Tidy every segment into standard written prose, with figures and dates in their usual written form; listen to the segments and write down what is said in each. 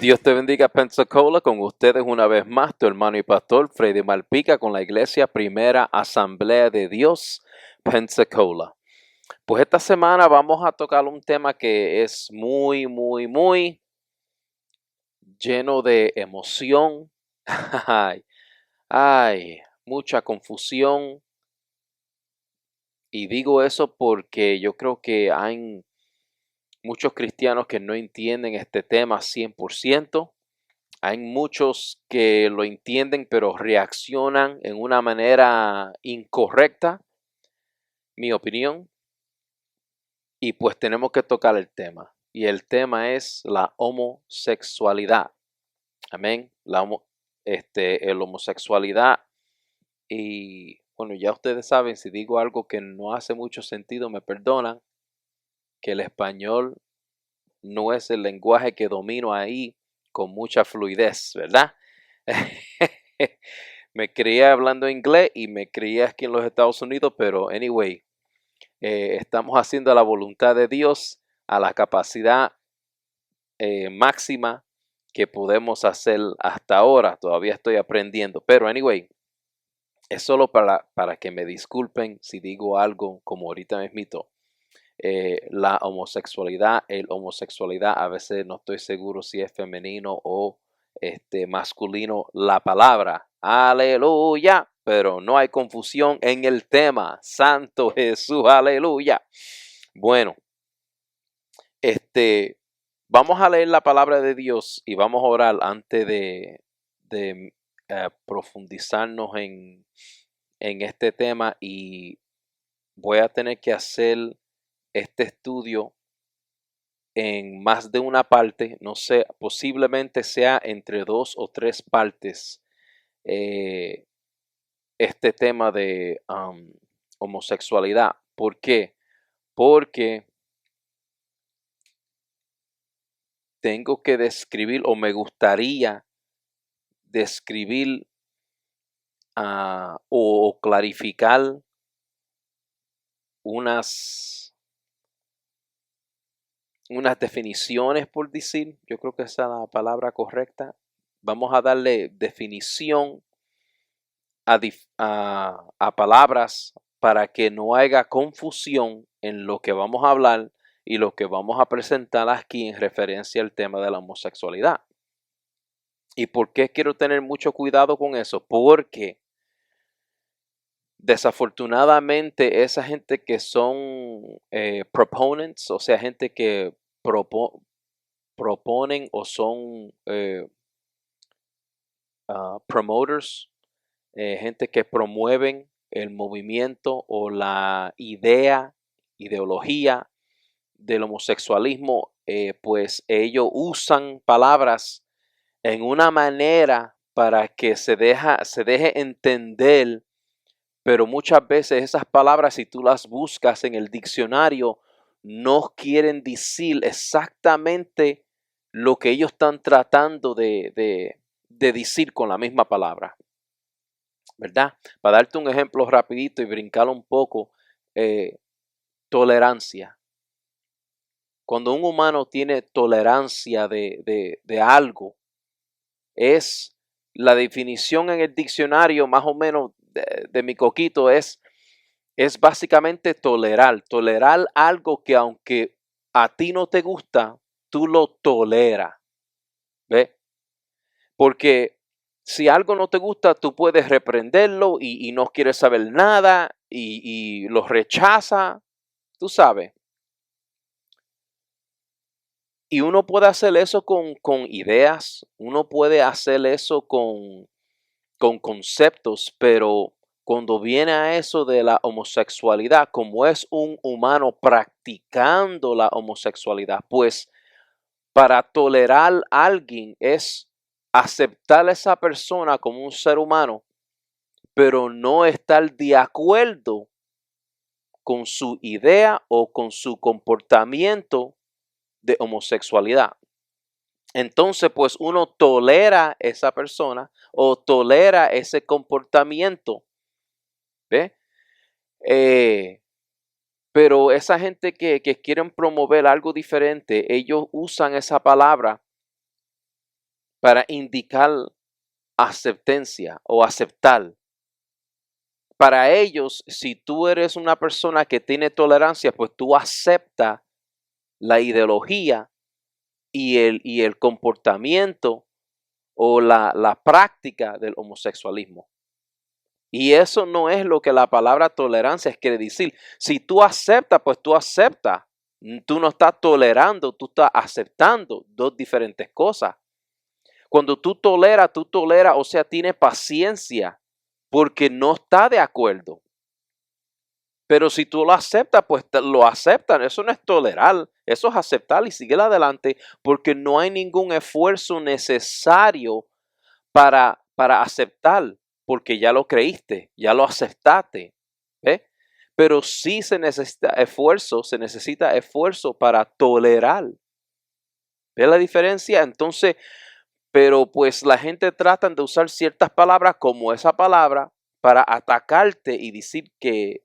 Dios te bendiga, Pensacola, con ustedes una vez más, tu hermano y pastor Freddy Malpica con la Iglesia Primera Asamblea de Dios, Pensacola. Pues esta semana vamos a tocar un tema que es muy lleno de emoción, ay, mucha confusión. Y digo eso porque yo creo que hay muchos cristianos que no entienden este tema 100%. Hay muchos que lo entienden, pero reaccionan en una manera incorrecta, mi opinión, y pues tenemos que tocar el tema. Y el tema es la homosexualidad. Amén. El homosexualidad. Y bueno, ya ustedes saben, si digo algo que no hace mucho sentido, me perdonan, que el español no es el lenguaje que domino ahí con mucha fluidez, ¿verdad? Me crié hablando inglés y me crié aquí en los Estados Unidos, pero anyway, estamos haciendo la voluntad de Dios a la capacidad máxima que podemos hacer hasta ahora. Todavía estoy aprendiendo, pero anyway, es solo para que me disculpen si digo algo como ahorita mismito. La homosexualidad, a veces no estoy seguro si es femenino o masculino la palabra. Aleluya. Pero no hay confusión en el tema. Santo Jesús, aleluya. Bueno, vamos a leer la palabra de Dios y vamos a orar antes de profundizarnos en este tema, y voy a tener que hacer este estudio en más de una parte, no sé, posiblemente sea entre 2 o 3 partes, eh, este tema de homosexualidad. ¿Por qué? Porque tengo que describir, o me gustaría describir o clarificar unas, unas definiciones, por decir. Yo creo que esa es la palabra correcta. Vamos a darle definición a palabras para que no haya confusión en lo que vamos a hablar y lo que vamos a presentar aquí en referencia al tema de la homosexualidad. ¿Y por qué quiero tener mucho cuidado con eso? Porque desafortunadamente esa gente que son proponents, o sea, gente que proponen o son promoters, gente que promueven el movimiento o la ideología del homosexualismo, pues ellos usan palabras en una manera para que se deje entender, pero muchas veces esas palabras, si tú las buscas en el diccionario, no quieren decir exactamente lo que ellos están tratando de decir con la misma palabra, ¿verdad? Para darte un ejemplo rapidito y brincar un poco, tolerancia. Cuando un humano tiene tolerancia de algo, es la definición en el diccionario más o menos de mi coquito, es básicamente tolerar algo que aunque a ti no te gusta, tú lo toleras, ¿ves? Porque si algo no te gusta, tú puedes reprenderlo y no quieres saber nada y lo rechaza, tú sabes. Y uno puede hacer eso con ideas, uno puede hacer eso con conceptos, pero cuando viene a eso de la homosexualidad, como es un humano practicando la homosexualidad, pues para tolerar a alguien es aceptar a esa persona como un ser humano, pero no estar de acuerdo con su idea o con su comportamiento de homosexualidad. Entonces, pues uno tolera esa persona o tolera ese comportamiento, ¿ve? Eh, pero esa gente que quieren promover algo diferente, ellos usan esa palabra para indicar aceptancia o aceptar. Para ellos, si tú eres una persona que tiene tolerancia, pues tú aceptas la ideología y el comportamiento o la práctica del homosexualismo. Y eso no es lo que la palabra tolerancia quiere decir. Si tú aceptas, pues tú aceptas. Tú no estás tolerando, tú estás aceptando dos diferentes cosas. Cuando tú toleras, o sea, tienes paciencia porque no está de acuerdo. Pero si tú lo aceptas, pues lo aceptan. Eso no es tolerar, eso es aceptar y seguir adelante porque no hay ningún esfuerzo necesario para aceptar, porque ya lo creíste, ya lo aceptaste. ¿Ve? Pero sí se necesita esfuerzo para tolerar. ¿Ve la diferencia? Entonces, pero pues la gente trata de usar ciertas palabras como esa palabra para atacarte y decir que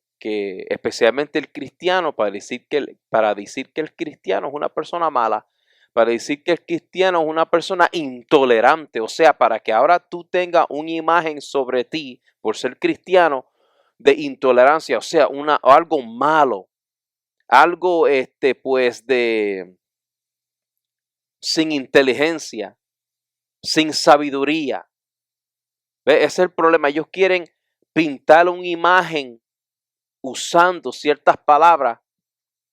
especialmente el cristiano, para decir que el cristiano es una persona mala, para decir que el cristiano es una persona intolerante, o sea, para que ahora tú tengas una imagen sobre ti por ser cristiano de intolerancia, o sea, algo malo, algo pues de sin inteligencia, sin sabiduría. ¿Ve? Ese es el problema. Ellos quieren pintar una imagen usando ciertas palabras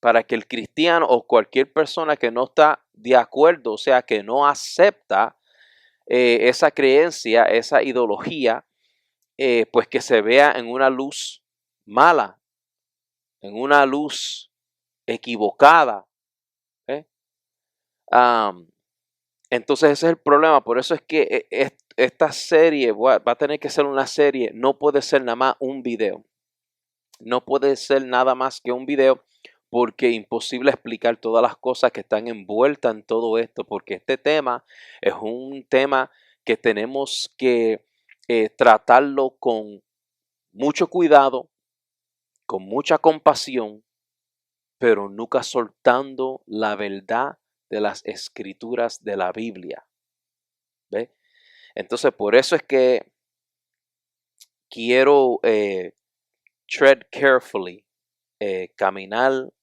para que el cristiano o cualquier persona que no está de acuerdo, o sea, que no acepta esa creencia, esa ideología, pues que se vea en una luz mala, en una luz equivocada. ¿Eh? Um, Entonces ese es el problema, por eso es que esta serie va a tener que ser una serie, no puede ser nada más un video, no puede ser nada más que un video porque es imposible explicar todas las cosas que están envueltas en todo esto, porque este tema es un tema que tenemos que tratarlo con mucho cuidado, con mucha compasión, pero nunca soltando la verdad de las escrituras de la Biblia. ¿Ve? Entonces, por eso es que quiero tread carefully, caminar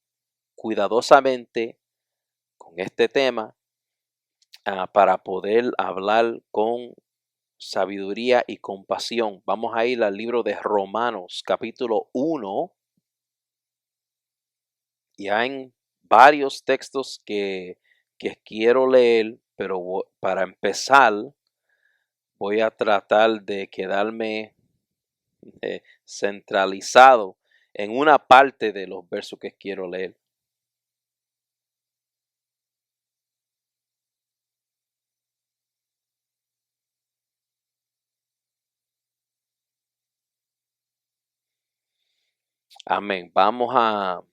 cuidadosamente con este tema para poder hablar con sabiduría y compasión. Vamos a ir al libro de Romanos, capítulo 1. Y hay varios textos que quiero leer, pero para empezar voy a tratar de quedarme centralizado en una parte de los versos que quiero leer. Amén. Vamos a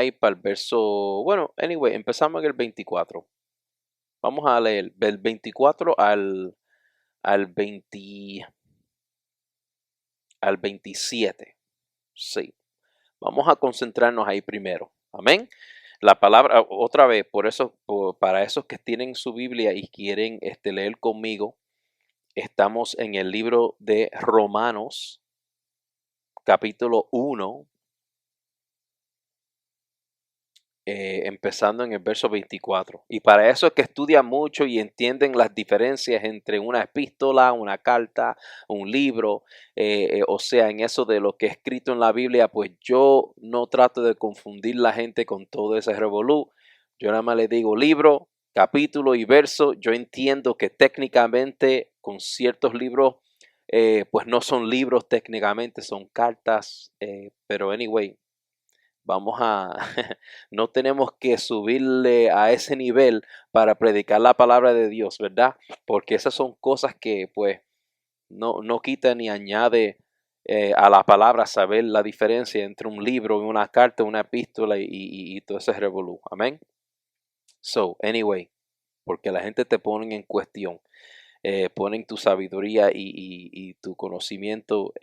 ir para el verso, bueno, anyway, empezamos en el 24. Vamos a leer del 24 al 20, al 27. Sí. Vamos a concentrarnos ahí primero. Amén. La palabra, otra vez, para esos que tienen su Biblia y quieren leer conmigo, estamos en el libro de Romanos, capítulo 1, empezando en el verso 24. Y para eso es que estudian mucho y entienden las diferencias entre una epístola, una carta, un libro, o sea, en eso de lo que es escrito en la Biblia, pues yo no trato de confundir la gente con todo ese revolú. Yo nada más le digo libro, capítulo y verso. Yo entiendo que técnicamente con ciertos libros, pues no son libros técnicamente, son cartas, pero anyway, no tenemos que subirle a ese nivel para predicar la palabra de Dios, ¿verdad? Porque esas son cosas que pues no quita ni añade a la palabra saber la diferencia entre un libro, una carta, una epístola y todo ese revolú. Amén. So, anyway, porque la gente te pone en cuestión, ponen tu sabiduría y tu conocimiento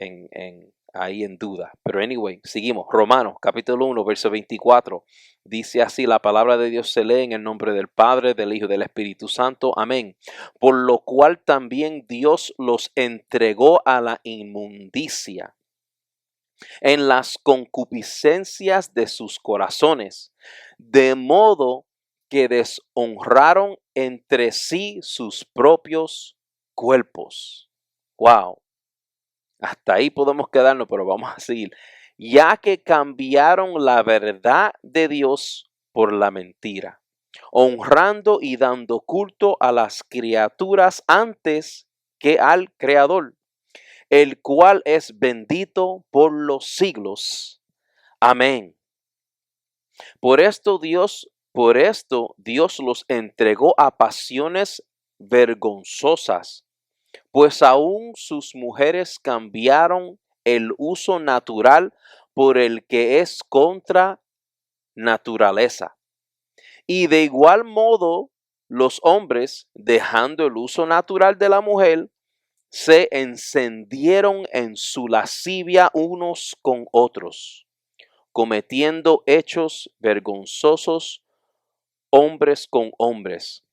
ahí en duda. Pero anyway, seguimos. Romanos capítulo 1, verso 24. Dice así: la palabra de Dios se lee en el nombre del Padre, del Hijo y del Espíritu Santo. Amén. Por lo cual también Dios los entregó a la inmundicia en las concupiscencias de sus corazones, de modo que deshonraron entre sí sus propios cuerpos. Wow. Hasta ahí podemos quedarnos, pero vamos a seguir. Ya que cambiaron la verdad de Dios por la mentira, honrando y dando culto a las criaturas antes que al Creador, el cual es bendito por los siglos. Amén. Por esto Dios los entregó a pasiones vergonzosas, pues aún sus mujeres cambiaron el uso natural por el que es contra naturaleza. Y de igual modo, los hombres, dejando el uso natural de la mujer, se encendieron en su lascivia unos con otros, cometiendo hechos vergonzosos hombres con hombres,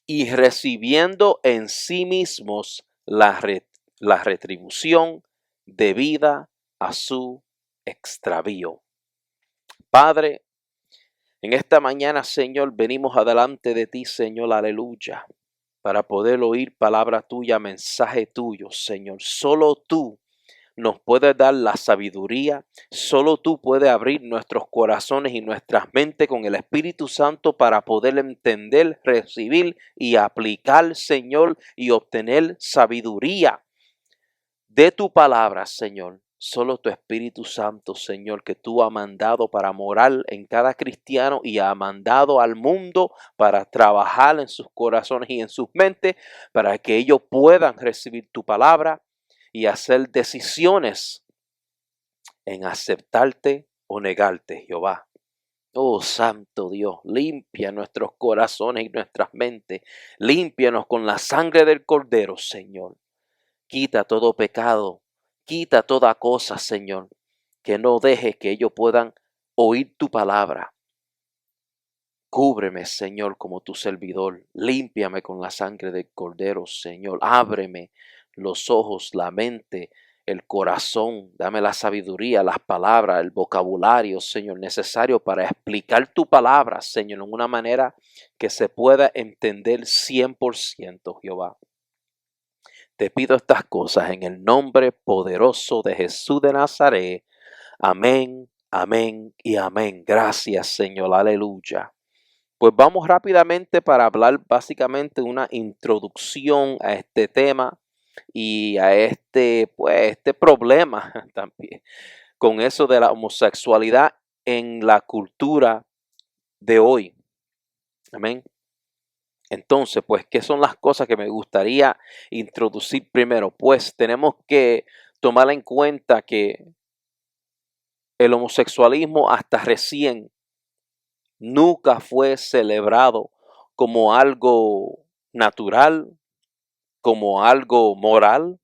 y recibiendo en sí mismos la retribución debida a su extravío. Padre, en esta mañana, Señor, venimos adelante de ti, Señor, aleluya, para poder oír palabra tuya, mensaje tuyo, Señor. Solo tú nos puedes dar la sabiduría, solo tú puedes abrir nuestros corazones y nuestras mentes con el Espíritu Santo para poder entender, recibir y aplicar, Señor, y obtener sabiduría de tu palabra, Señor. Solo tu Espíritu Santo, Señor, que tú has mandado para morar en cada cristiano y ha mandado al mundo para trabajar en sus corazones y en sus mentes, para que ellos puedan recibir tu palabra y hacer decisiones en aceptarte o negarte, Jehová. Oh Santo Dios, limpia nuestros corazones y nuestras mentes. Límpianos con la sangre del Cordero, Señor. Quita todo pecado, quita toda cosa, Señor, que no deje que ellos puedan oír tu palabra. Cúbreme, Señor, como tu servidor. Límpiame con la sangre del Cordero, Señor. Ábreme los ojos, la mente, el corazón. Dame la sabiduría, las palabras, el vocabulario, Señor, necesario para explicar tu palabra, Señor, en una manera que se pueda entender 100%, Jehová. Te pido estas cosas en el nombre poderoso de Jesús de Nazaret. Amén, amén y amén. Gracias, Señor. Aleluya. Pues vamos rápidamente para hablar básicamente una introducción a este tema y a este problema también con eso de la homosexualidad en la cultura de hoy. Amén. Entonces, pues, ¿qué son las cosas que me gustaría introducir primero? Pues tenemos que tomar en cuenta que el homosexualismo hasta recién nunca fue celebrado como algo natural, como algo moral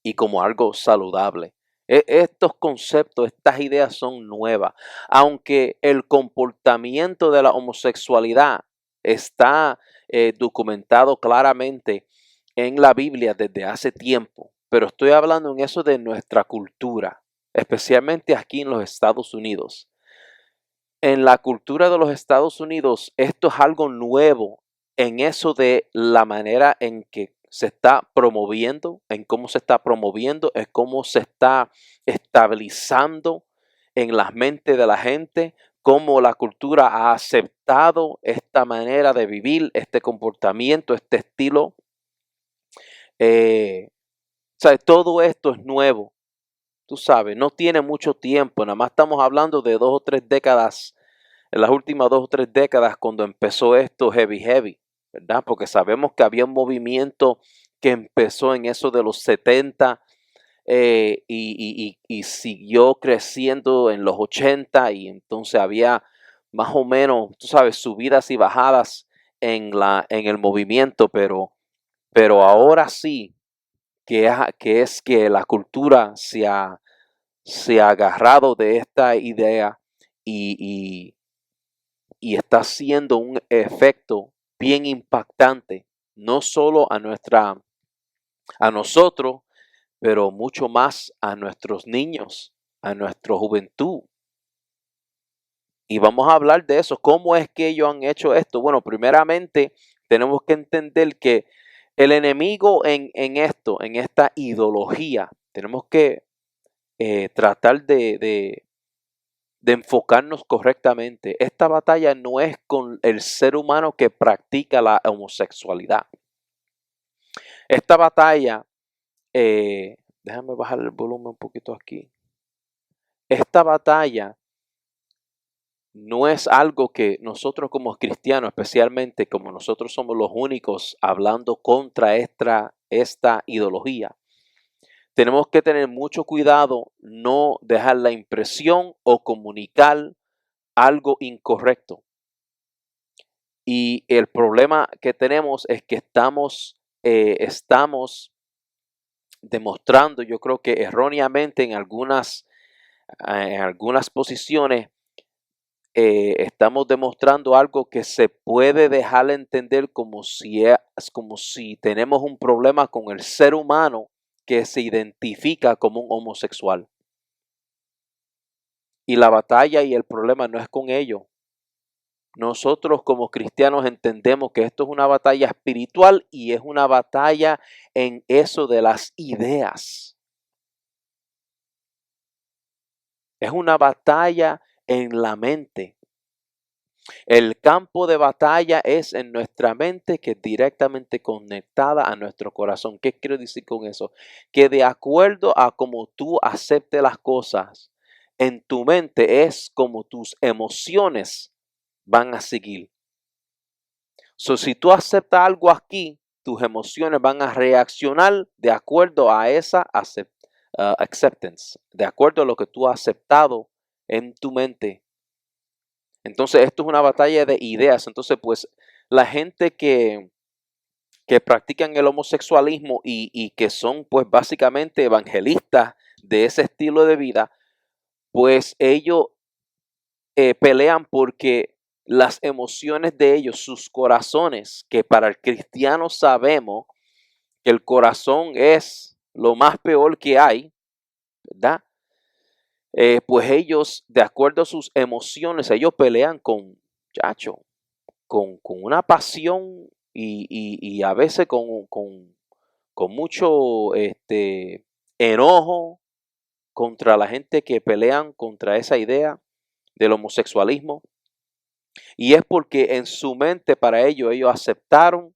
y como algo saludable. Estos conceptos, estas ideas son nuevas, aunque el comportamiento de la homosexualidad está documentado claramente en la Biblia desde hace tiempo, pero estoy hablando en eso de nuestra cultura, especialmente aquí en los Estados Unidos. En la cultura de los Estados Unidos, esto es algo nuevo en eso de la manera en que se está promoviendo, en cómo se está promoviendo, en cómo se está estabilizando en las mentes de la gente, cómo la cultura ha aceptado esta manera de vivir, este comportamiento, este estilo. O sea, todo esto es nuevo, tú sabes, no tiene mucho tiempo, nada más estamos hablando de 2 o 3 décadas, en las últimas 2 o 3 décadas cuando empezó esto heavy, ¿verdad? Porque sabemos que había un movimiento que empezó en eso de los 70 y siguió creciendo en los 80 y entonces había más o menos, tú sabes, subidas y bajadas en el movimiento, pero ahora sí, que es que la cultura se ha agarrado de esta idea y, y está haciendo un efecto bien impactante, no solo a nosotros, pero mucho más a nuestros niños, a nuestra juventud. Y vamos a hablar de eso. ¿Cómo es que ellos han hecho esto? Bueno, primeramente tenemos que entender que el enemigo en esto, en esta ideología, tenemos que tratar de enfocarnos correctamente. Esta batalla no es con el ser humano que practica la homosexualidad. Esta batalla, déjame bajar el volumen un poquito aquí. Esta batalla no es algo que nosotros como cristianos, especialmente como nosotros somos los únicos hablando contra esta ideología. Tenemos que tener mucho cuidado, no dejar la impresión o comunicar algo incorrecto. Y el problema que tenemos es que estamos demostrando, yo creo que erróneamente en algunas posiciones, estamos demostrando algo que se puede dejar entender como si tenemos un problema con el ser humano que se identifica como un homosexual. Y la batalla y el problema no es con ellos. Nosotros como cristianos entendemos que esto es una batalla espiritual y es una batalla en eso de las ideas. Es una batalla en la mente. El campo de batalla es en nuestra mente, que es directamente conectada a nuestro corazón. ¿Qué quiero decir con eso? Que de acuerdo a cómo tú aceptes las cosas en tu mente es como tus emociones van a seguir. Si tú aceptas algo aquí, tus emociones van a reaccionar de acuerdo a esa acceptance, de acuerdo a lo que tú has aceptado en tu mente. Entonces, esto es una batalla de ideas. Entonces, pues, la gente que practican el homosexualismo y que son, pues, básicamente evangelistas de ese estilo de vida, pues ellos pelean porque las emociones de ellos, sus corazones, que para el cristiano sabemos que el corazón es lo más peor que hay, ¿verdad? Pues ellos, de acuerdo a sus emociones, ellos pelean con una pasión y a veces con mucho enojo contra la gente que pelean contra esa idea del homosexualismo. Y es porque en su mente para ellos aceptaron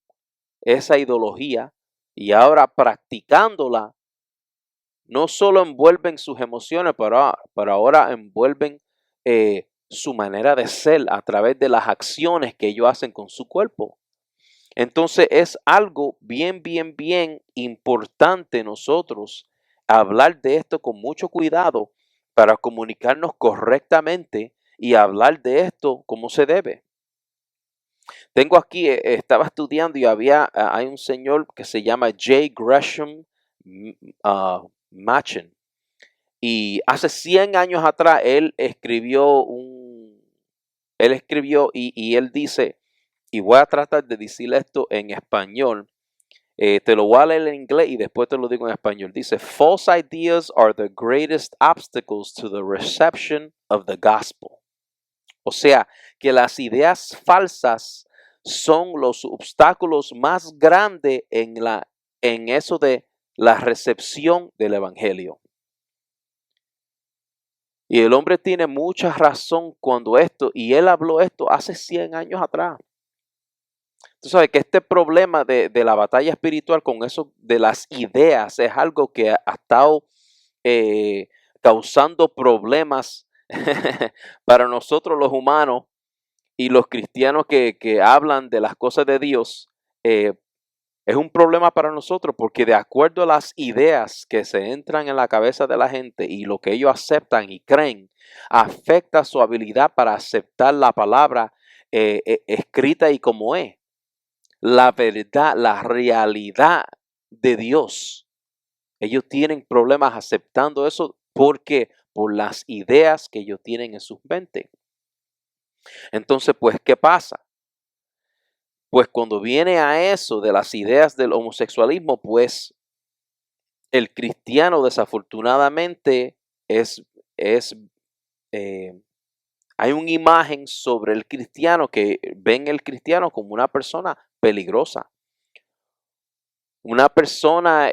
esa ideología y ahora practicándola, no solo envuelven sus emociones, pero ahora envuelven su manera de ser a través de las acciones que ellos hacen con su cuerpo. Entonces es algo bien, bien, bien importante nosotros hablar de esto con mucho cuidado para comunicarnos correctamente y hablar de esto como se debe. Tengo aquí, estaba estudiando y hay un señor que se llama J. Gresham Machen. Y hace 100 años atrás él escribió y él dice, y voy a tratar de decir esto en español, te lo voy a leer en inglés y después te lo digo en español. Dice, false ideas are the greatest obstacles to the reception of the gospel. O sea, que las ideas falsas son los obstáculos más grandes en eso de la recepción del evangelio. Y el hombre tiene mucha razón y él habló esto hace 100 años atrás. Tú sabes que este problema de la batalla espiritual con eso de las ideas es algo que ha estado causando problemas para nosotros los humanos y los cristianos que hablan de las cosas de Dios. Es un problema para nosotros porque de acuerdo a las ideas que se entran en la cabeza de la gente y lo que ellos aceptan y creen, afecta su habilidad para aceptar la palabra escrita y como es. La verdad, la realidad de Dios. Ellos tienen problemas aceptando eso porque por las ideas que ellos tienen en sus mentes. Entonces, pues, ¿qué pasa? Pues cuando viene a eso de las ideas del homosexualismo, pues el cristiano desafortunadamente es eh, hay una imagen sobre el cristiano que ven el cristiano como una persona peligrosa, una persona,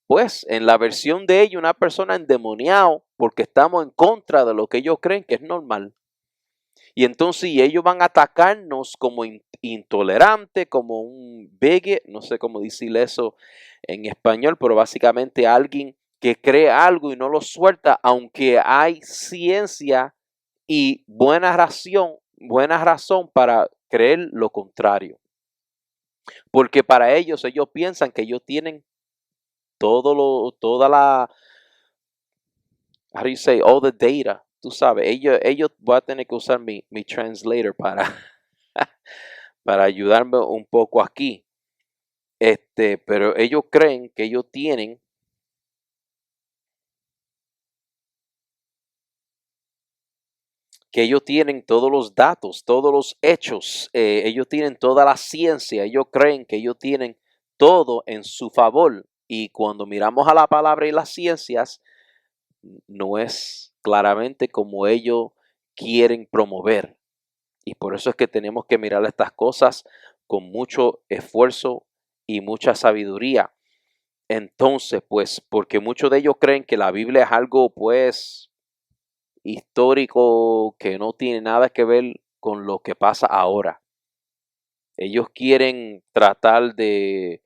pues en la versión de ellos, una persona endemoniada porque estamos en contra de lo que ellos creen que es normal. Y entonces y ellos van a atacarnos como intolerante, como un bigot, no sé cómo decirle eso en español, pero básicamente alguien que cree algo y no lo suelta, aunque hay ciencia y buena razón para creer lo contrario. Porque para ellos piensan que ellos tienen toda la, how do you say, all the data. Tú sabes, ellos voy a tener que usar mi translator para ayudarme un poco aquí. Pero ellos creen que ellos tienen todos los datos, todos los hechos, ellos tienen toda la ciencia, ellos creen que ellos tienen todo en su favor. Y cuando miramos a la palabra y las ciencias, no es claramente como ellos quieren promover. Y por eso es que tenemos que mirar estas cosas con mucho esfuerzo y mucha sabiduría. Entonces, pues, porque muchos de ellos creen que la Biblia es algo, pues, histórico que no tiene nada que ver con lo que pasa ahora. Ellos quieren tratar de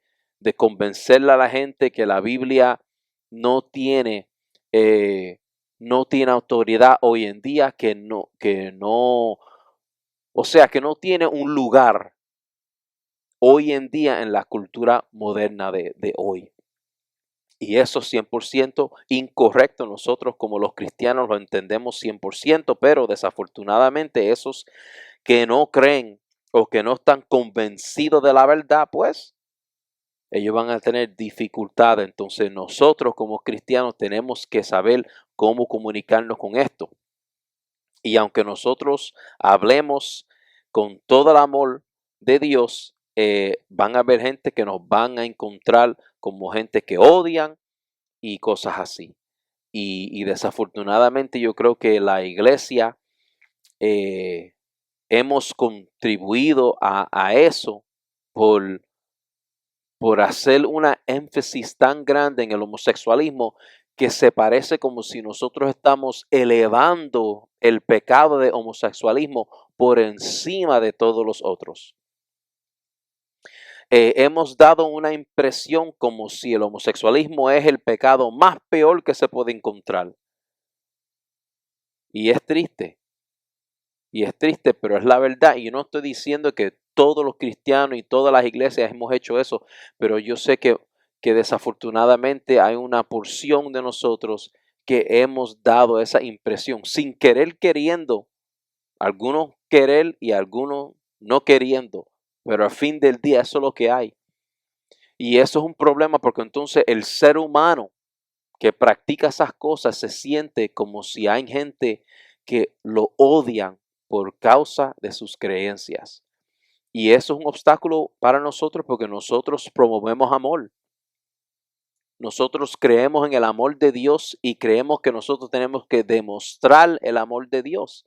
convencerle a la gente que la Biblia no tiene, eh, no tiene autoridad hoy en día, o sea, que no tiene un lugar hoy en día en la cultura moderna de hoy. Y eso es 100% incorrecto. Nosotros como los cristianos lo entendemos 100%, pero desafortunadamente esos que no creen o que no están convencidos de la verdad, pues ellos van a tener dificultades. Entonces nosotros como cristianos tenemos que saber cómo comunicarnos con esto. Y aunque nosotros hablemos con todo el amor de Dios, van a haber gente que nos van a encontrar como gente que odian y cosas así. Y desafortunadamente yo creo que la iglesia eh, hemos contribuido a eso por, por hacer una énfasis tan grande en el homosexualismo que se parece como si nosotros estamos elevando el pecado de homosexualismo por encima de todos los otros. Hemos dado una impresión como si el homosexualismo es el pecado más peor que se puede encontrar. Y es triste. Y es triste, pero es la verdad. Y yo no estoy diciendo que todos los cristianos y todas las iglesias hemos hecho eso, pero yo sé que desafortunadamente hay una porción de nosotros que hemos dado esa impresión, sin querer queriendo, algunos querer y algunos no queriendo, pero al fin del día eso es lo que hay. Y eso es un problema porque entonces el ser humano que practica esas cosas se siente como si hay gente que lo odian por causa de sus creencias. Y eso es un obstáculo para nosotros porque nosotros promovemos amor. Nosotros creemos en el amor de Dios y creemos que nosotros tenemos que demostrar el amor de Dios.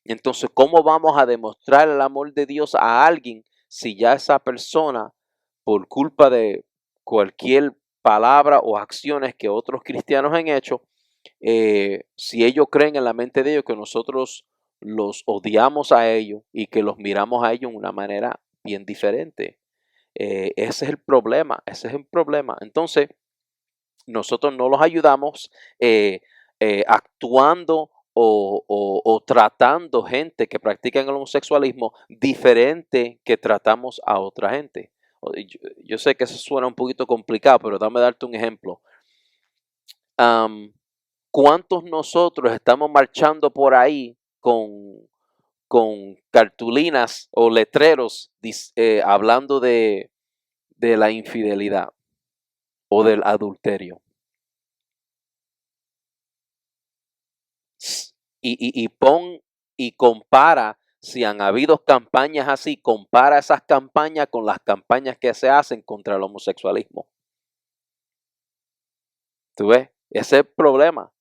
Entonces, ¿cómo vamos a demostrar el amor de Dios a alguien si ya esa persona, por culpa de cualquier palabra o acciones que otros cristianos han hecho, si ellos creen en la mente de ellos que nosotros los odiamos a ellos y que los miramos a ellos de una manera bien diferente? Ese es el problema, ese es el problema. Entonces, nosotros no los ayudamos actuando o tratando gente que practica el homosexualismo diferente que tratamos a otra gente. Yo sé que eso suena un poquito complicado, pero dame darte un ejemplo. ¿Cuántos nosotros estamos marchando por ahí con cartulinas o letreros hablando de la infidelidad? o del adulterio. Y compara, si han habido campañas así, compara esas campañas con las campañas que se hacen contra el homosexualismo. ¿Tú ves? Ese es el problema,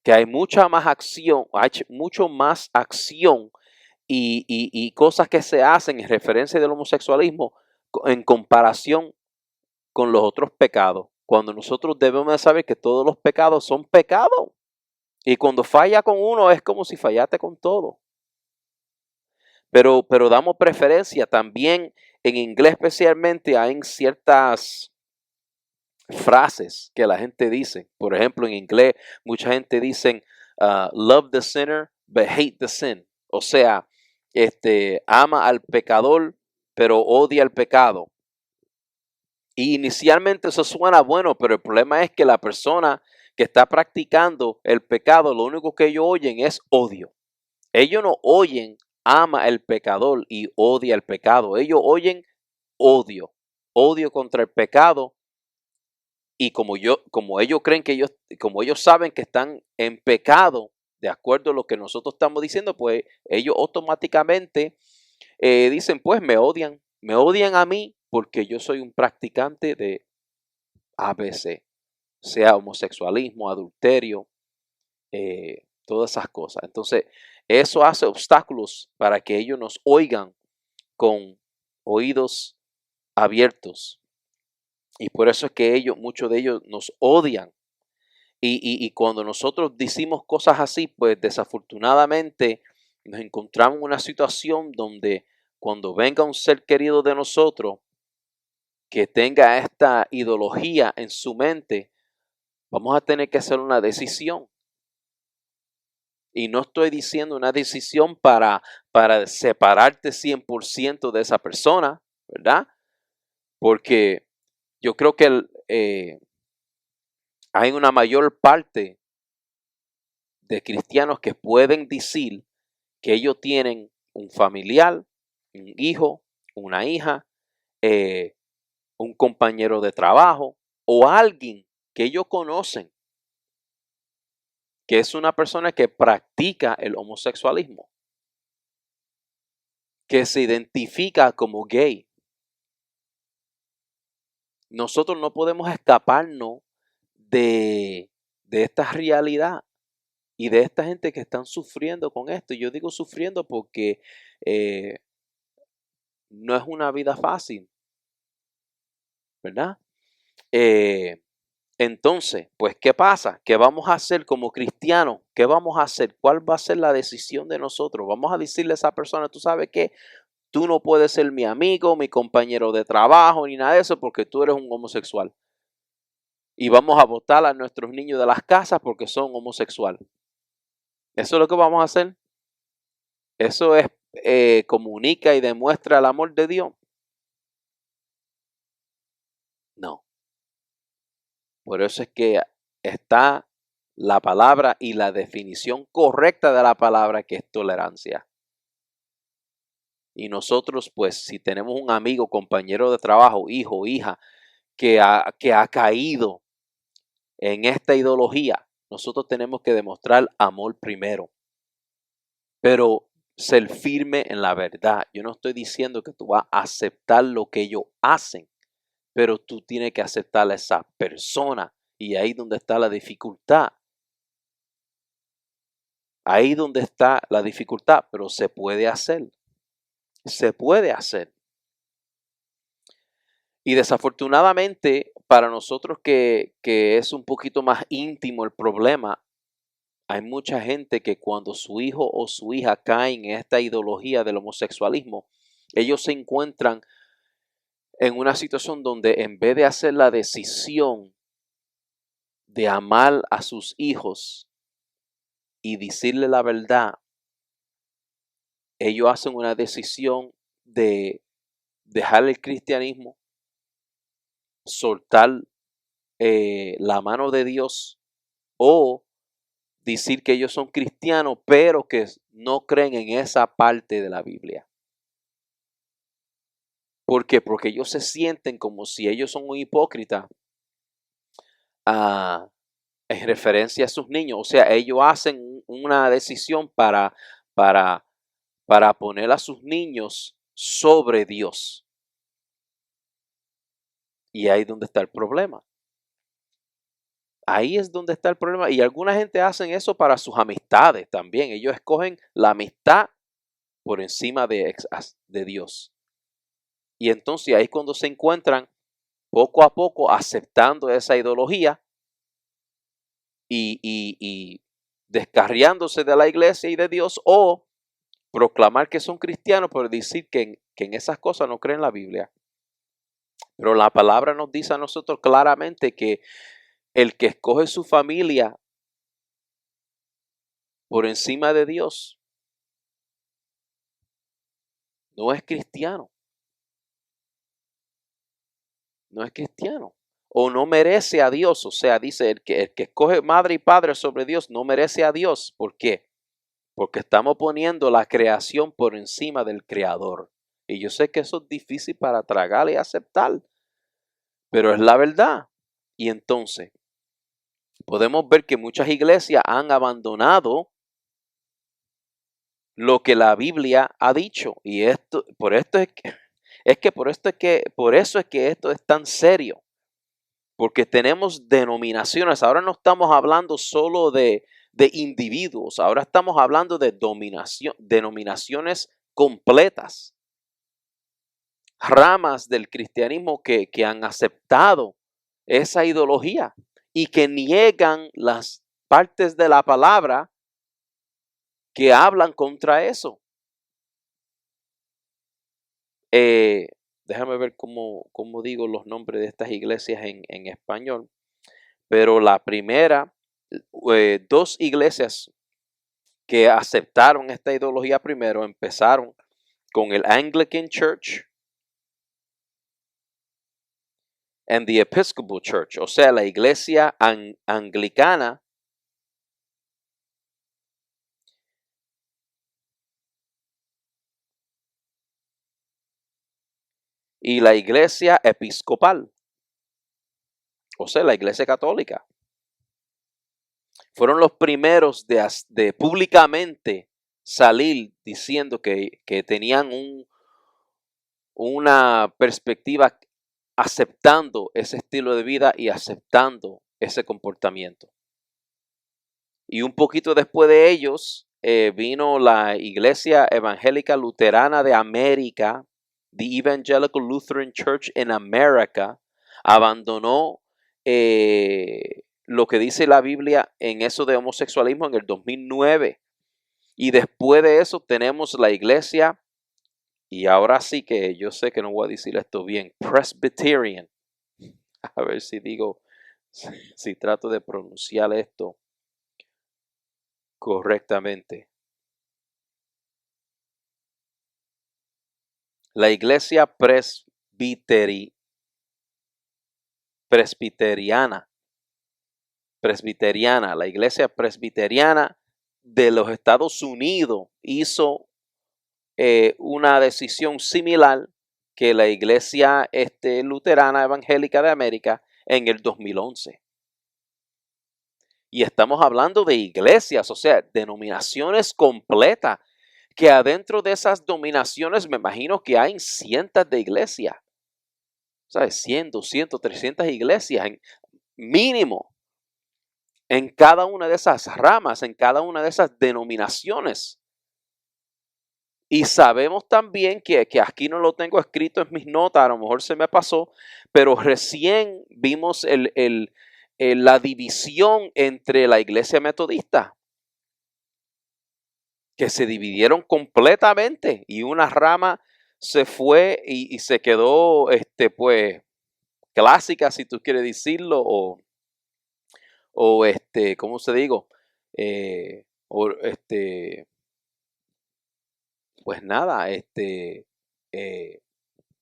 que hay mucha más acción, hay mucho más acción y cosas que se hacen en referencia del homosexualismo en comparación con los otros pecados, cuando nosotros debemos de saber que todos los pecados son pecados. Y cuando falla con uno es como si fallaste con todo. Pero damos preferencia también en inglés especialmente hay ciertas frases que la gente dice. Por ejemplo, en inglés mucha gente dice love the sinner but hate the sin. O sea, ama al pecador pero odia el pecado. Y inicialmente eso suena bueno, pero el problema es que la persona que está practicando el pecado, lo único que ellos oyen es odio. Ellos no oyen ama el pecador y odia el pecado. Ellos oyen odio, odio contra el pecado. Y como ellos creen que como ellos saben que están en pecado, de acuerdo a lo que nosotros estamos diciendo, pues ellos automáticamente dicen, pues me odian a mí porque yo soy un practicante de ABC, sea homosexualismo, adulterio, todas esas cosas. Entonces, eso hace obstáculos para que ellos nos oigan con oídos abiertos. Y por eso es que muchos de ellos nos odian. Y cuando nosotros decimos cosas así, pues desafortunadamente nos encontramos en una situación donde cuando venga un ser querido de nosotros que tenga esta ideología en su mente, vamos a tener que hacer una decisión. Y no estoy diciendo una decisión para separarte 100% de esa persona, ¿verdad? Porque yo creo que hay una mayor parte de cristianos que pueden decir que ellos tienen un familiar, un hijo, una hija, eh, un compañero de trabajo o alguien que ellos conocen que es una persona que practica el homosexualismo, que se identifica como gay. Nosotros no podemos escaparnos de esta realidad y de esta gente que están sufriendo con esto. Y yo digo sufriendo porque eh, no es una vida fácil, ¿verdad? Eh, entonces, pues, ¿qué pasa? ¿Qué vamos a hacer como cristianos? ¿Qué vamos a hacer? ¿Cuál va a ser la decisión de nosotros? Vamos a decirle a esa persona, tú sabes qué, tú no puedes ser mi amigo, mi compañero de trabajo, ni nada de eso, porque tú eres un homosexual. Y vamos a votar a nuestros niños de las casas porque son homosexuales. ¿Eso es lo que vamos a hacer? ¿Eso es comunica y demuestra el amor de Dios? No. Por eso es que está la palabra y la definición correcta de la palabra que es tolerancia. Y nosotros, pues, si tenemos un amigo, compañero de trabajo, hijo, hija, que ha caído en esta ideología, nosotros tenemos que demostrar amor primero. Pero ser firme en la verdad. Yo no estoy diciendo que tú vas a aceptar lo que ellos hacen, pero tú tienes que aceptar a esa persona. Y ahí donde está la dificultad. Ahí donde está la dificultad, pero se puede hacer. Se puede hacer. Y desafortunadamente, para nosotros que es un poquito más íntimo el problema, hay mucha gente que cuando su hijo o su hija caen en esta ideología del homosexualismo, ellos se encuentran en una situación donde en vez de hacer la decisión de amar a sus hijos y decirle la verdad, ellos hacen una decisión de dejar el cristianismo, soltar la mano de Dios o decir que ellos son cristianos, pero que no creen en esa parte de la Biblia. ¿Por qué? Porque ellos se sienten como si ellos son un hipócrita ah, en referencia a sus niños. O sea, ellos hacen una decisión para, para poner a sus niños sobre Dios. Y ahí es donde está el problema. Ahí es donde está el problema. Y alguna gente hacen eso para sus amistades también. Ellos escogen la amistad por encima de Dios. Y entonces ahí es cuando se encuentran poco a poco aceptando esa ideología y descarriándose de la iglesia y de Dios, o proclamar que son cristianos pero decir que en esas cosas no creen la Biblia. Pero la palabra nos dice a nosotros claramente que el que escoge su familia por encima de Dios no es cristiano. No es cristiano. O no merece a Dios. O sea, dice el que escoge madre y padre sobre Dios no merece a Dios. ¿Por qué? Porque estamos poniendo la creación por encima del creador. Y yo sé que eso es difícil para tragar y aceptar, pero es la verdad. Y entonces, podemos ver que muchas iglesias han abandonado lo que la Biblia ha dicho. Y esto, por esto por eso es que esto es tan serio. Porque tenemos denominaciones. Ahora no estamos hablando solo de individuos. Ahora estamos hablando de denominaciones completas. Ramas del cristianismo que han aceptado esa ideología y que niegan las partes de la palabra que hablan contra eso. Déjame ver cómo digo los nombres de estas iglesias en español. Pero la primera, dos iglesias que aceptaron esta ideología primero empezaron con el Anglican Church and the Episcopal Church, o sea, la iglesia anglicana y la iglesia episcopal, o sea, la iglesia católica. Fueron los primeros de públicamente salir diciendo que tenían una perspectiva aceptando ese estilo de vida y aceptando ese comportamiento. Y un poquito después de ellos vino la Iglesia Evangélica Luterana de América, the Evangelical Lutheran Church in America, abandonó lo que dice la Biblia en eso de homosexualismo en el 2009. Y después de eso tenemos la iglesia, y ahora sí que yo sé que no voy a decir esto bien, Presbyterian. A ver si digo, si trato de pronunciar esto correctamente. La iglesia presbiteriana, la iglesia presbiteriana de los Estados Unidos hizo una decisión similar que la iglesia luterana evangélica de América en el 2011. Y estamos hablando de iglesias, o sea, denominaciones completas, que adentro de esas denominaciones me imagino que hay cientos de iglesias. ¿Sabes? 100, 200, 300 iglesias mínimo en cada una de esas ramas, en cada una de esas denominaciones. Y sabemos también que aquí no lo tengo escrito en mis notas, a lo mejor se me pasó, pero recién vimos la división entre la iglesia metodista, que se dividieron completamente y una rama se fue y se quedó, pues, clásica, si tú quieres decirlo, o ¿cómo se digo? O pues nada,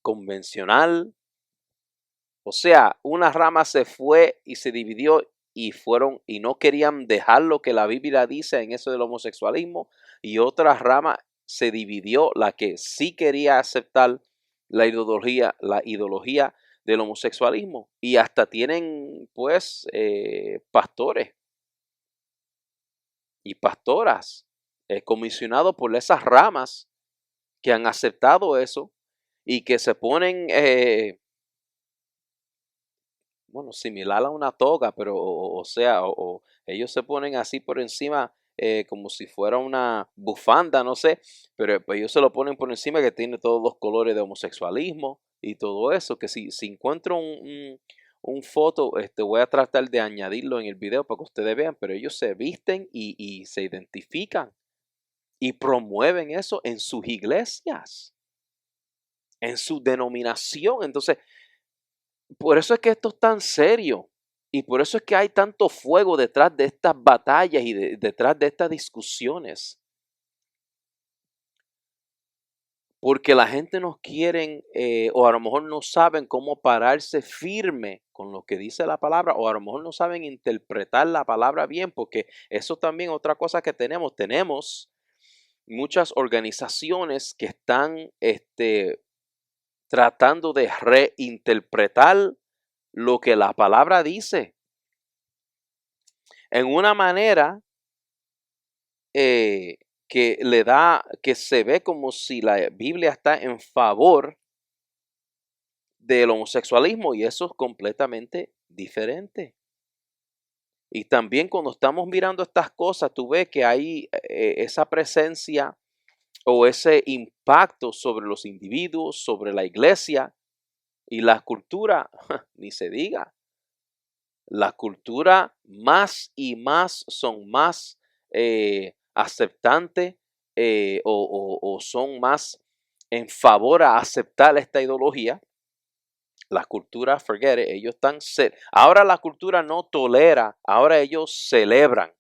convencional. O sea, una rama se fue y se dividió y no querían dejar lo que la Biblia dice en eso del homosexualismo, y otra rama se dividió, la que sí quería aceptar la ideología del homosexualismo. Y hasta tienen, pues, pastores y pastoras comisionados por esas ramas que han aceptado eso y que se ponen, bueno, similar a una toga, pero o sea, ellos se ponen así por encima como si fuera una bufanda, no sé, pero pues, ellos se lo ponen por encima que tiene todos los colores de homosexualismo y todo eso, que si encuentro un foto, voy a tratar de añadirlo en el video para que ustedes vean, pero ellos se visten y se identifican y promueven eso en sus iglesias, en su denominación. Entonces, por eso es que esto es tan serio y por eso es que hay tanto fuego detrás de estas batallas y detrás de estas discusiones. Porque la gente no quieren o a lo mejor no saben cómo pararse firme con lo que dice la palabra o a lo mejor no saben interpretar la palabra bien, porque eso también es otra cosa que tenemos. Tenemos muchas organizaciones que están tratando de reinterpretar lo que la palabra dice en una manera eh, que le da, que se ve como si la Biblia está en favor del homosexualismo y eso es completamente diferente. Y también cuando estamos mirando estas cosas, tú ves que hay esa presencia o ese impacto sobre los individuos, sobre la iglesia y la cultura, ni se diga. La cultura más y más son más aceptantes o son más en favor a aceptar esta ideología. La cultura, forget it, ellos están, ahora la cultura no tolera, ahora ellos celebran.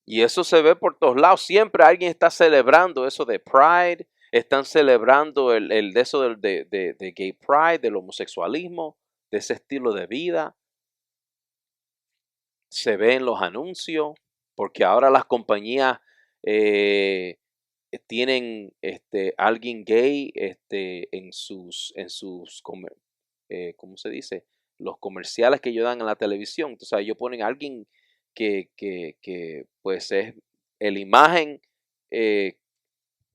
Y eso se ve por todos lados, siempre alguien está celebrando eso de Pride, están celebrando el de eso de gay pride, del homosexualismo, de ese estilo de vida. Se ve en los anuncios, porque ahora las compañías eh, tienen alguien gay ¿cómo se dice? Los comerciales que ellos dan en la televisión. Entonces ellos ponen a alguien que pues es la imagen eh,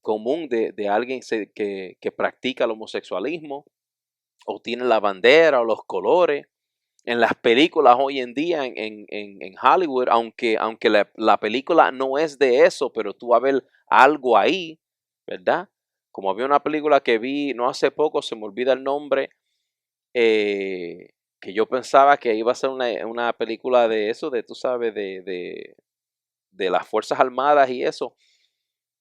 común de alguien que practica el homosexualismo o tiene la bandera o los colores en las películas hoy en día en Hollywood, aunque la película no es de eso, pero tú vas a ver algo ahí, ¿verdad? Como había una película que vi no hace poco, se me olvida el nombre, que yo pensaba que iba a ser una película de eso, de tú sabes, de las Fuerzas Armadas y eso.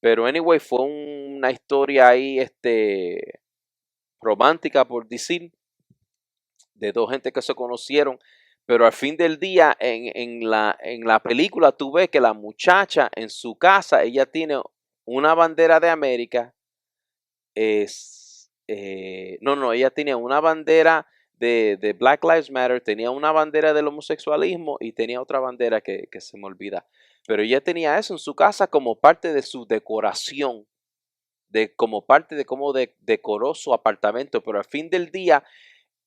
Pero anyway, fue una historia ahí, romántica por decir, de dos gente que se conocieron, pero al fin del día en la película tú ves que la muchacha en su casa, ella tiene una bandera de América, no, ella tenía una bandera de Black Lives Matter, tenía una bandera del homosexualismo y tenía otra bandera que se me olvida, pero ella tenía eso en su casa como parte de su decoración, como parte de cómo decoró su apartamento, pero al fin del día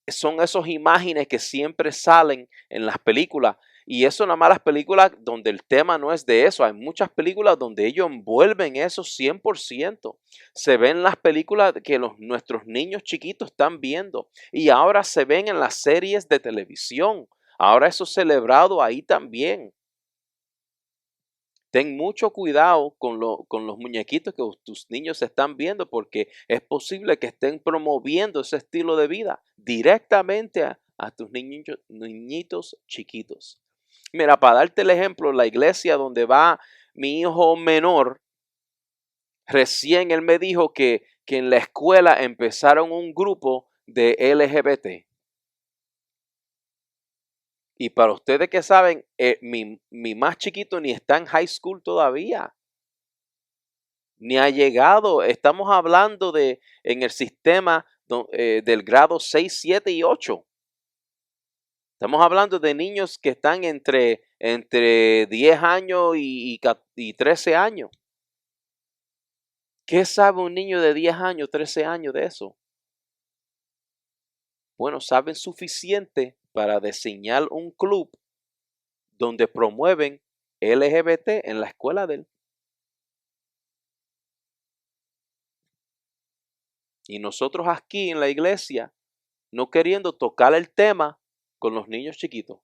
son esas imágenes que siempre salen en las películas. Y eso nada más las películas donde el tema no es de eso. Hay muchas películas donde ellos envuelven eso 100%. Se ven las películas que nuestros niños chiquitos están viendo. Y ahora se ven en las series de televisión. Ahora eso es celebrado ahí también. Ten mucho cuidado con los muñequitos que tus niños están viendo porque es posible que estén promoviendo ese estilo de vida directamente a tus niñitos chiquitos. Mira, para darte el ejemplo, la iglesia donde va mi hijo menor, recién él me dijo que en la escuela empezaron un grupo de LGBT. Y para ustedes que saben, mi más chiquito ni está en high school todavía, ni ha llegado. Estamos hablando en el sistema del grado 6, 7 y 8. Estamos hablando de niños que están entre 10 años y 13 años. ¿Qué sabe un niño de 10 años, 13 años de eso? Bueno, saben suficiente para diseñar un club donde promueven LGBT en la escuela de él. Y nosotros aquí en la iglesia no queriendo tocar el tema con los niños chiquitos,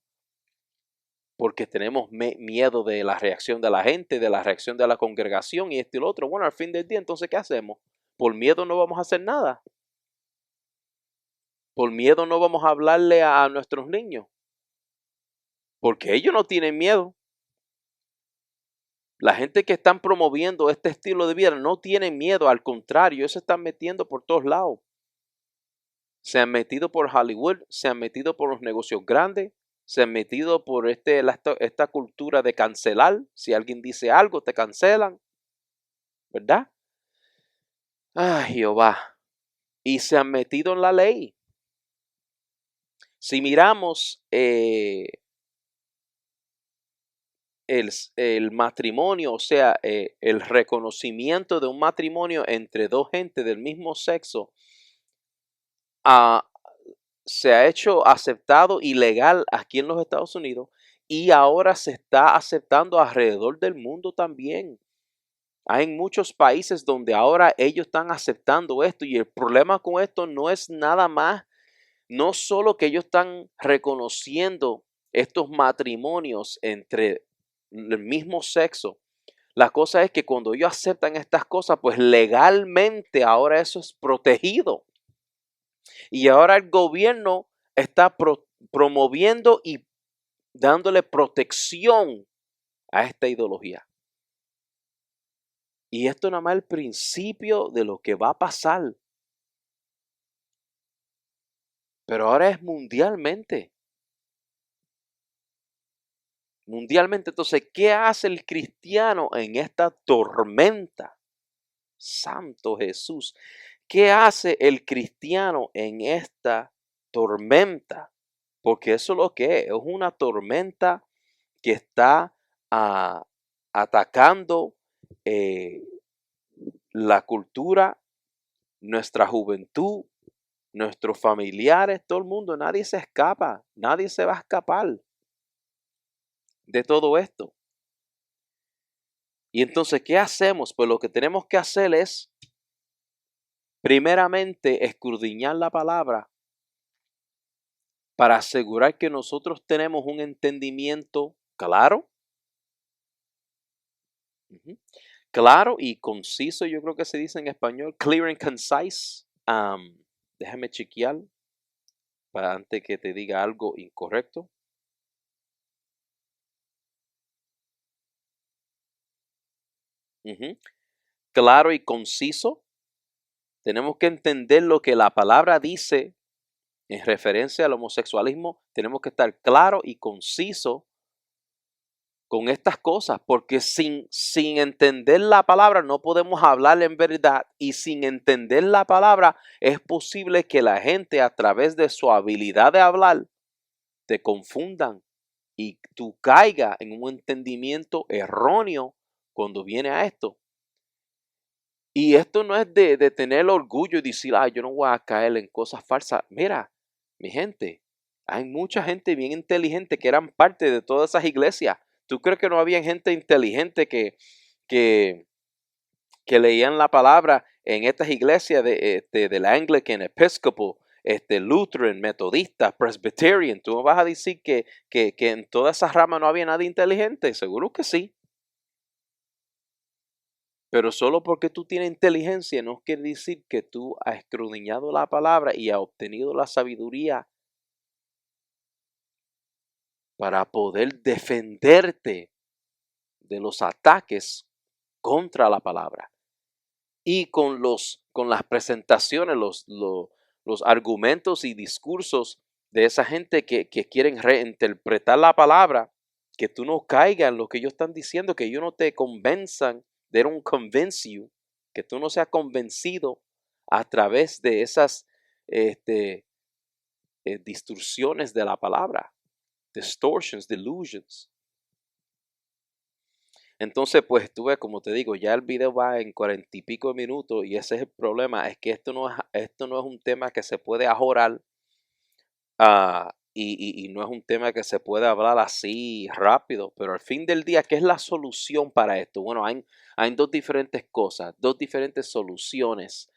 porque tenemos miedo de la reacción de la gente, de la reacción de la congregación y esto y lo otro. Bueno, al fin del día, entonces, ¿qué hacemos? Por miedo no vamos a hacer nada. Por miedo no vamos a hablarle a nuestros niños, porque ellos no tienen miedo. La gente que están promoviendo este estilo de vida no tienen miedo, al contrario, ellos se están metiendo por todos lados. Se han metido por Hollywood, se han metido por los negocios grandes, se han metido por esta cultura de cancelar. Si alguien dice algo, te cancelan, ¿verdad? Ay, Jehová. Y se han metido en la ley. Si miramos el matrimonio, o sea, el reconocimiento de un matrimonio entre dos gente del mismo sexo, ah, se ha hecho aceptado y legal aquí en los Estados Unidos y ahora se está aceptando alrededor del mundo también. Hay muchos países donde ahora ellos están aceptando esto y el problema con esto no es nada más, no solo que ellos están reconociendo estos matrimonios entre el mismo sexo. La cosa es que cuando ellos aceptan estas cosas, pues legalmente ahora eso es protegido. Y ahora el gobierno está promoviendo y dándole protección a esta ideología. Y esto nada más es el principio de lo que va a pasar. Pero ahora es mundialmente. Mundialmente. Entonces, ¿qué hace el cristiano en esta tormenta? Santo Jesús. ¿Qué hace el cristiano en esta tormenta? Porque eso es lo que es una tormenta que está atacando eh, la cultura, nuestra juventud, nuestros familiares, todo el mundo. Nadie se escapa, nadie se va a escapar de todo esto. Y entonces, ¿qué hacemos? Pues lo que tenemos que hacer es, primeramente, escudriñar la palabra para asegurar que nosotros tenemos un entendimiento claro, claro y conciso, yo creo que se dice en español, clear and concise. Déjame chequear para antes que te diga algo incorrecto. Claro y conciso. Tenemos que entender lo que la palabra dice en referencia al homosexualismo. Tenemos que estar claro y conciso con estas cosas, porque sin entender la palabra no podemos hablar en verdad, y sin entender la palabra es posible que la gente a través de su habilidad de hablar te confundan y tú caigas en un entendimiento erróneo cuando viene a esto. Y esto no es de tener orgullo y decir, yo no voy a caer en cosas falsas. Mira, mi gente, hay mucha gente bien inteligente que eran parte de todas esas iglesias. ¿Tú crees que no había gente inteligente que, que leían la palabra en estas iglesias del Anglican, Episcopal, Lutheran, Metodista, Presbyterian? ¿Tú me vas a decir que en todas esas ramas no había nadie inteligente? Seguro que sí. Pero solo porque tú tienes inteligencia no quiere decir que tú has escudriñado la palabra y has obtenido la sabiduría para poder defenderte de los ataques contra la palabra. Y con las presentaciones, los argumentos y discursos de esa gente que quieren reinterpretar la palabra, que tú no caigas en lo que ellos están diciendo, que ellos no te convenzan, they don't convince you, que tú no seas convencido a través de esas distorsiones de la palabra, distortions, delusions. Entonces, pues tú ves, como te digo, ya el video va en 40 y pico de minutos y ese es el problema, es que esto no es un tema que se puede ajorar y no es un tema que se puede hablar así rápido, pero al fin del día, ¿qué es la solución para esto? Bueno, hay dos diferentes cosas, dos diferentes soluciones.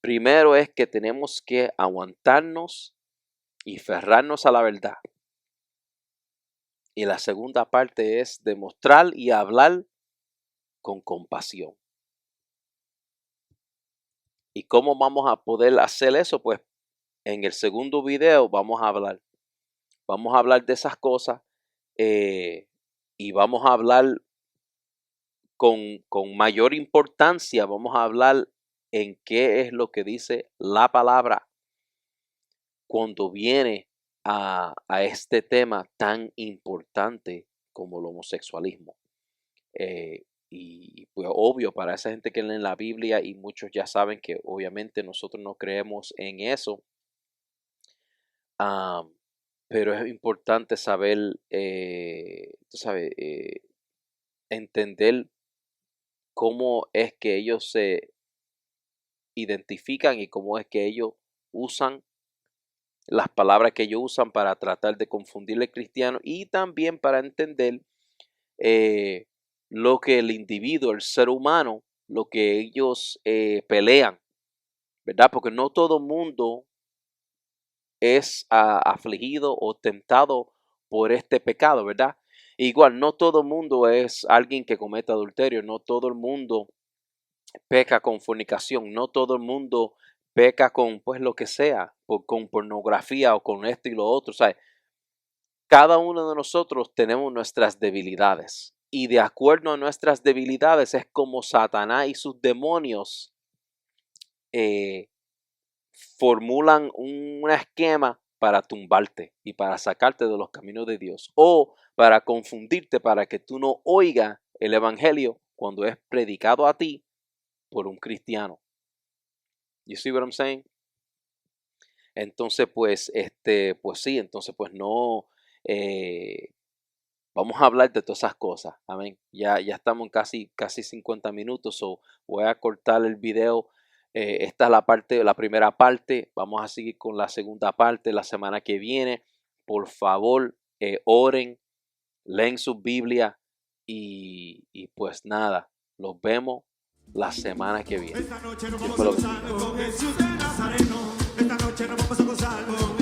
Primero es que tenemos que aguantarnos y ferrarnos a la verdad. Y la segunda parte es demostrar y hablar con compasión. ¿Y cómo vamos a poder hacer eso? Pues en el segundo video vamos a hablar. Vamos a hablar de esas cosas y vamos a hablar con mayor importancia. Vamos a hablar en qué es lo que dice la palabra cuando viene a este tema tan importante como el homosexualismo. Y pues obvio, para esa gente que lee la Biblia y muchos ya saben que obviamente nosotros no creemos en eso, ah, pero es importante saber, tú sabes, entender cómo es que ellos se identifican y cómo es que ellos usan las palabras que ellos usan para tratar de confundir al cristiano y también para entender eh, lo que el individuo, el ser humano, lo que ellos pelean, ¿verdad? Porque no todo mundo es afligido o tentado por este pecado, ¿verdad? Igual, no todo mundo es alguien que comete adulterio, no todo el mundo peca con fornicación, no todo el mundo peca con pues lo que sea, con pornografía o con esto y lo otro, ¿sabes? Cada uno de nosotros tenemos nuestras debilidades y de acuerdo a nuestras debilidades es como Satanás y sus demonios eh, formulan un esquema para tumbarte y para sacarte de los caminos de Dios o para confundirte para que tú no oigas el evangelio cuando es predicado a ti por un cristiano. You see what I'm saying? Entonces, pues, pues sí, entonces, pues no, vamos a hablar de todas esas cosas. Amén. Ya estamos en casi 50 minutos, so voy a cortar el video. Esta es la primera parte. Vamos a seguir con la segunda parte la semana que viene. Por favor, oren, leen su Biblia y pues nada, los vemos la semana que viene. Esta noche nos Dios vamos me a lo gozar bendiga. con Jesús de Nazareno. Esta noche nos vamos a gozar con